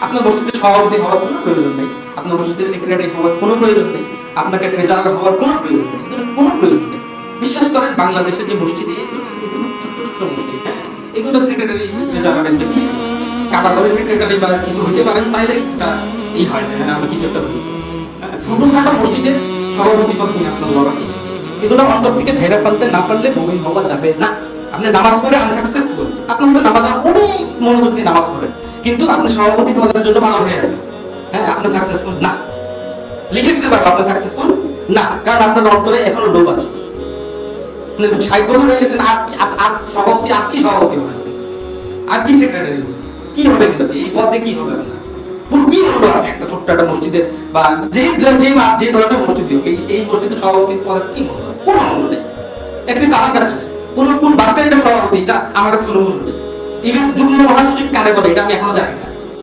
আপনার মসজিদে সভাপতি হওয়ার কোনো প্রয়োজন নেই, আপনার মসজিদে সেক্রেটারি হওয়ার কোনো প্রয়োজন নেই, আপনাকে ট্রেজারার হওয়ার কোনো প্রয়োজন নেই, এগুলো কোনো প্রয়োজন নেই। বিশ্বাস করেন বাংলাদেশের যে মসজিদ এইটুকু ছোট্ট ছোট্ট মসজিদ, হ্যাঁ, এগুলো সেক্রেটারি ট্রেজারার এগুলো কিছু কাবাগরের সেক্রেটারি বা কিছু হইতে পারেন, তাইলে একটা এই হয় না, হ্যাঁ আমি কিছু একটা হয়েছি। ছোটখাটো মসজিদে সভাপতি পদ নিয়ে আপনার লড়া কিছু, এগুলো অন্তর থেকে ঝেড়ে ফেলতে না পারলে মুমিন হওয়া যাবে না। আপনি নামাজ পড়ে আনসাকসেসফুল, আপনি হয়তো নামাজে অনেক মনোযোগ দিয়ে নামাজ পড়েন, কিন্তু আপনি সভাপতি পদের জন্য পাগল হয়ে আছেন, হ্যাঁ আপনি সাকসেসফুল না। লিখে দিতে পারবো আপনি সাকসেসফুল না, কারণ আপনার অন্তরে এখনো লোভ আছে। 60 বছর হয়ে গেছেন, আর সভাপতি, আর কি সভাপতি হবেন, আর কি সেক্রেটারি হবে, কি হবে এগুলোতে, এই পদে কি হবে আপনার? কি মূল্য আছে একটা ছোট্ট একটা মসজিদের, বা যে ধরনের মসজিদ হোক, এই মসজিদের সভাপতির পদের কি মূল্য আছে? কোনো মূল্য নেই, অ্যাটলিস্ট আমার কাছে নেই। কোন বাস স্ট্যান্ডের সভাপতি, এটা আমার কাছে কোনো মূল্য নেই। ইভেন যুগ্ম মহাসচিব কারে বলে এটা আমি এখনো জানি না।